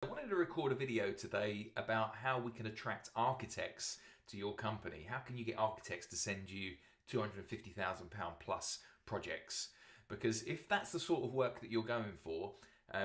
I wanted to record a video today about how we can attract architects to your company. How can you get architects to send you £250,000 plus projects? Because if that's the sort of work that you're going for,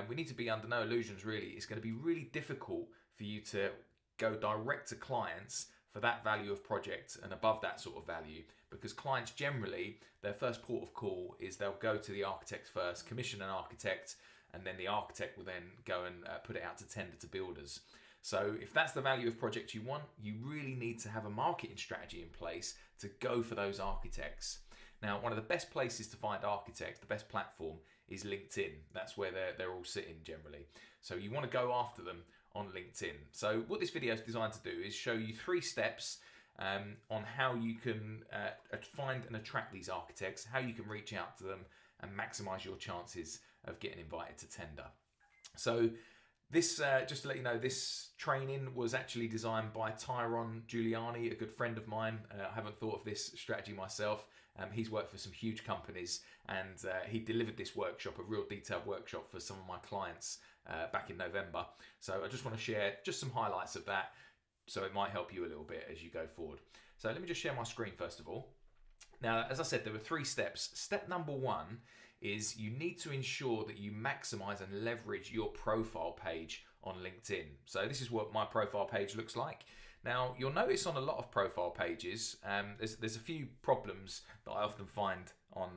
we need to be under no illusions really. It's going to be really difficult for you to go direct to clients for that value of project and above that sort of value, because clients generally, their first port of call is they'll go to the architect first, commission an architect, and then the architect will then go and put it out to tender to builders. So if that's the value of project you want, you really need to have a marketing strategy in place to go for those architects. Now, one of the best places to find architects, the best platform, is LinkedIn. That's where they're all sitting generally. So you want to go after them on LinkedIn. So what this video is designed to do is show you 3 steps on how you can find and attract these architects, how you can reach out to them and maximize your chances of getting invited to tender. So this, just to let you know, this training was actually designed by Tyrone Giuliani, a good friend of mine. I haven't thought of this strategy myself. He's worked for some huge companies, and he delivered this workshop, a real detailed workshop for some of my clients back in November. So I just want to share just some highlights of that, so it might help you a little bit as you go forward. So let me just share my screen first of all. Now, as I said, there were 3 steps. Step number 1 is you need to ensure that you maximize and leverage your profile page on LinkedIn. So this is what my profile page looks like. Now, you'll notice on a lot of profile pages, there's a few problems that I often find on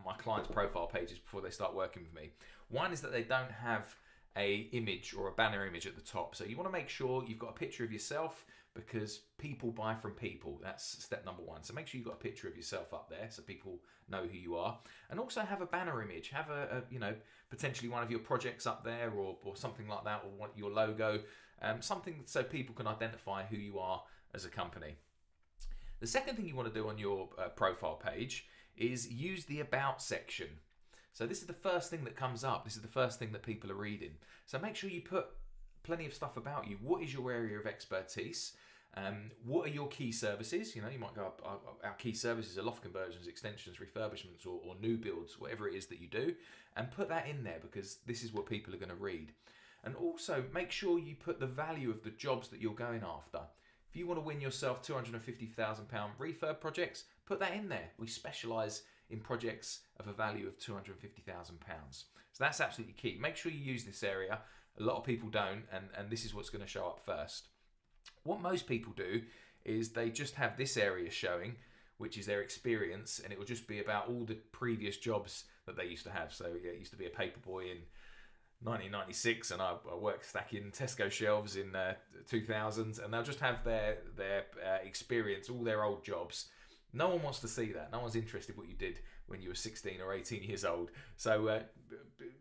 my clients' profile pages before they start working with me. One is that they don't have a image or a banner image at the top. So you want to make sure you've got a picture of yourself, because people buy from people. That's step number 1. So make sure you've got a picture of yourself up there so people know who you are. And also have a banner image. Have a potentially one of your projects up there, or something like that, or your logo. Something so people can identify who you are as a company. The second thing you want to do on your profile page is use the About section. So this is the first thing that comes up. This is the first thing that people are reading. So make sure you put plenty of stuff about you. What is your area of expertise? What are your key services? You might go up, our key services are loft conversions, extensions, refurbishments, or new builds, whatever it is that you do, and put that in there, because this is what people are going to read. And also make sure you put the value of the jobs that you're going after. If you want to win yourself £250,000 refurb projects, put that in there. We specialise in projects of a value of £250,000. So that's absolutely key. Make sure you use this area. A lot of people don't, and this is what's going to show up first. What most people do is they just have this area showing, which is their experience, and it will just be about all the previous jobs that they used to have. So yeah, it used to be a paperboy in 1996, and I worked stacking Tesco shelves in 2000s, and they'll just have their experience, all their old jobs. No one wants to see that. No one's interested what you did when you were 16 or 18 years old. So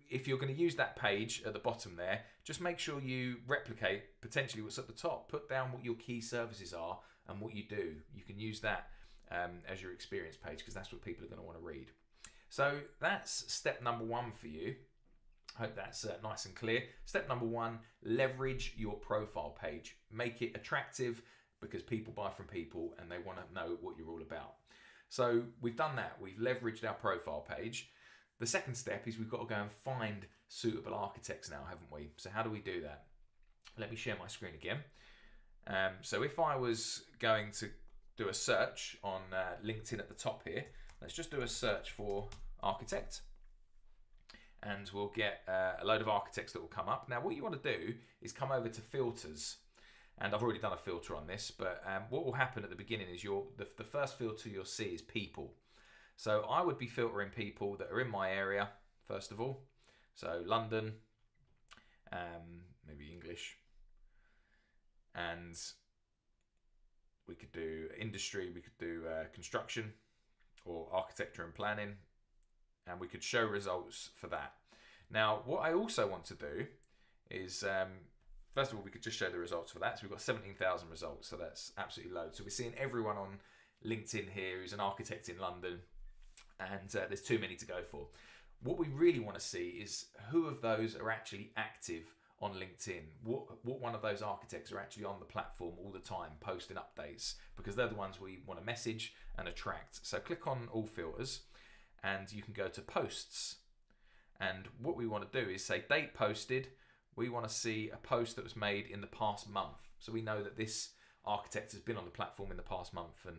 if you're going to use that page at the bottom there, just make sure you replicate potentially what's at the top. Put down what your key services are and what you do. You can use that as your experience page, because that's what people are going to want to read. So that's step number 1 for you. I hope that's nice and clear. Step number 1, leverage your profile page. Make it attractive, because people buy from people and they want to know what you're all about. So we've done that. We've leveraged our profile page. The second step is we've got to go and find suitable architects now, haven't we? So how do we do that? Let me share my screen again. So if I was going to do a search on LinkedIn at the top here, let's just do a search for architect, and we'll get a load of architects that will come up. Now what you want to do is come over to filters. And I've already done a filter on this, but what will happen at the beginning is the first filter you'll see is people. So I would be filtering people that are in my area, first of all. So London, maybe English. And we could do industry, we could do construction or architecture and planning. And we could show results for that. Now, what I also want to do is... first of all, we could just show the results for that. So we've got 17,000 results, so that's absolutely loads. So we're seeing everyone on LinkedIn here who's an architect in London, and there's too many to go for. What we really want to see is who of those are actually active on LinkedIn. What one of those architects are actually on the platform all the time, posting updates, because they're the ones we want to message and attract. So click on all filters, and you can go to posts. And what we want to do is say date posted, we want to see a post that was made in the past month. So we know that this architect has been on the platform in the past month and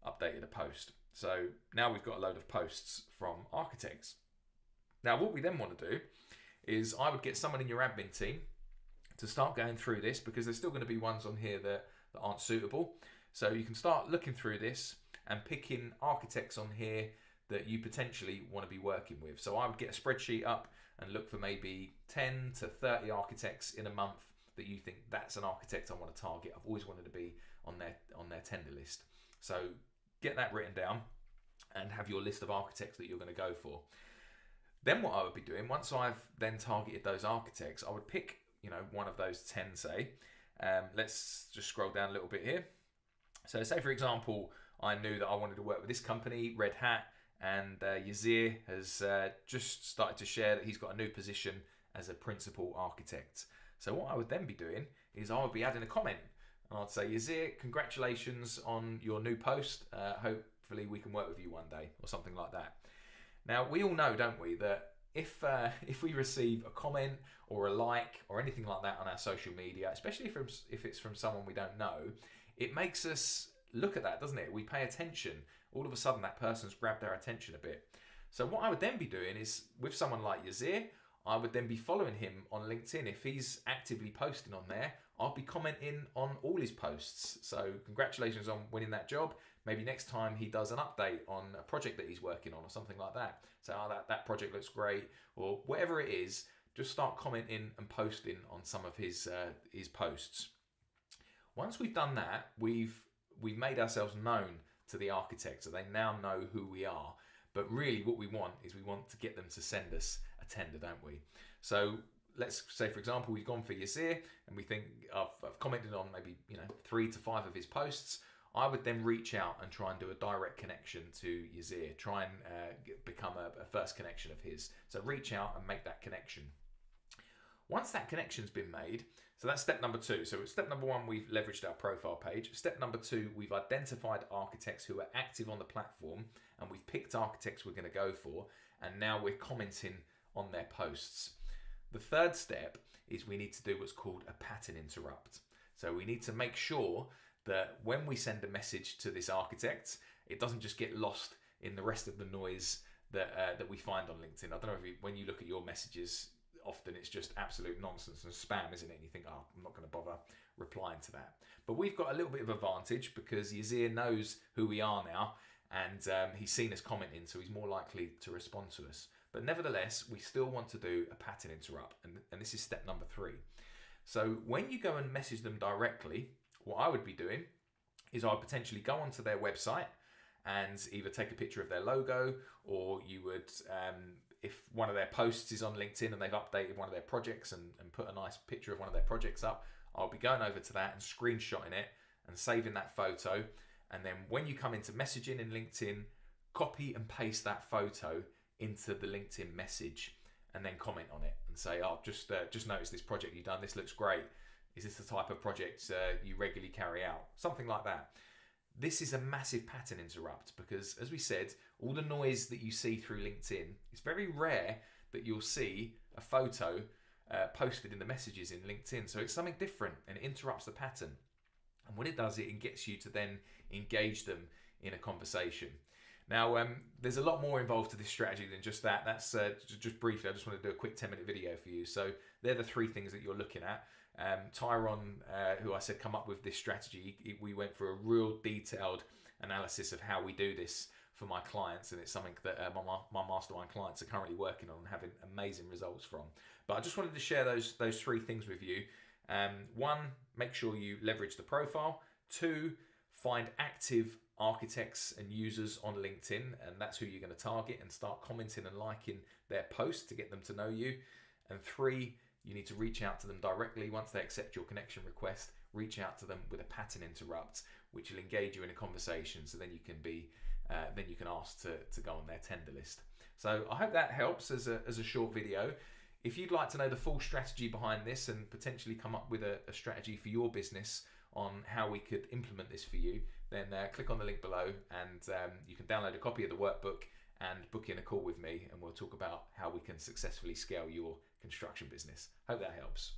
updated a post. So now we've got a load of posts from architects. Now what we then want to do is I would get someone in your admin team to start going through this, because there's still going to be ones on here that aren't suitable. So you can start looking through this and picking architects on here that you potentially want to be working with. So I would get a spreadsheet up and look for maybe 10 to 30 architects in a month that you think that's an architect I want to target. I've always wanted to be on their tender list. So get that written down and have your list of architects that you're going to go for. Then what I would be doing, once I've then targeted those architects, I would pick, one of those 10, say. Let's just scroll down a little bit here. So say, for example, I knew that I wanted to work with this company, Red Hat, and Yazir has just started to share that he's got a new position as a principal architect. So what I would then be doing is I would be adding a comment, and I'd say, Yazir, congratulations on your new post. Hopefully we can work with you one day, or something like that. Now, we all know, don't we, that if we receive a comment or a like or anything like that on our social media, especially if it's from someone we don't know, it makes us look at that, doesn't it? We pay attention. All of a sudden, that person's grabbed our attention a bit. So what I would then be doing is, with someone like Yazir, I would then be following him on LinkedIn. If he's actively posting on there, I'll be commenting on all his posts. So congratulations on winning that job. Maybe next time he does an update on a project that he's working on or something like that. So that project looks great, or whatever it is, just start commenting and posting on some of his posts. Once we've done that, we've made ourselves known to the architects, so they now know who we are. But really what we want is we want to get them to send us a tender, don't we? So let's say, for example, we've gone for Yazir and we think I've commented on maybe 3 to 5 of his posts. I would then reach out and try and do a direct connection to Yazir, try and become a first connection of his. So reach out and make that connection. Once that connection's been made, so that's step number 2. So step number 1, we've leveraged our profile page. Step number 2, we've identified architects who are active on the platform, and we've picked architects we're going to go for, and now we're commenting on their posts. The third step is we need to do what's called a pattern interrupt. So we need to make sure that when we send a message to this architect, it doesn't just get lost in the rest of the noise that we find on LinkedIn. I don't know if when you look at your messages, often it's just absolute nonsense and spam, isn't it? And you think, oh, I'm not going to bother replying to that. But we've got a little bit of advantage because Yazir knows who we are now, and he's seen us commenting, so he's more likely to respond to us. But nevertheless, we still want to do a pattern interrupt, and this is step number 3. So when you go and message them directly, what I would be doing is I would potentially go onto their website and either take a picture of their logo, or you would, if one of their posts is on LinkedIn and they've updated one of their projects and put a nice picture of one of their projects up, I'll be going over to that and screenshotting it and saving that photo. And then when you come into messaging in LinkedIn, copy and paste that photo into the LinkedIn message and then comment on it and say, oh, just noticed this project you've done. This looks great. Is this the type of project you regularly carry out? Something like that. This is a massive pattern interrupt because, as we said, all the noise that you see through LinkedIn, it's very rare that you'll see a photo posted in the messages in LinkedIn. So it's something different and it interrupts the pattern. And when it does it gets you to then engage them in a conversation. Now, there's a lot more involved to this strategy than just that. That's just briefly, I just want to do a quick 10-minute video for you. So they're the 3 things that you're looking at. Tyron, who I said come up with this strategy, we went through a real detailed analysis of how we do this for my clients, and it's something that my mastermind clients are currently working on and having amazing results from. But I just wanted to share those 3 things with you. 1, make sure you leverage the profile. 2, find active architects and users on LinkedIn, and that's who you're going to target and start commenting and liking their posts to get them to know you. And 3, you need to reach out to them directly. Once they accept your connection request, reach out to them with a pattern interrupt, which will engage you in a conversation. So then you can ask to go on their tender list. So I hope that helps as a short video. If you'd like to know the full strategy behind this and potentially come up with a strategy for your business on how we could implement this for you, then click on the link below and you can download a copy of the workbook and book in a call with me, and we'll talk about how we can successfully scale your construction business. Hope that helps.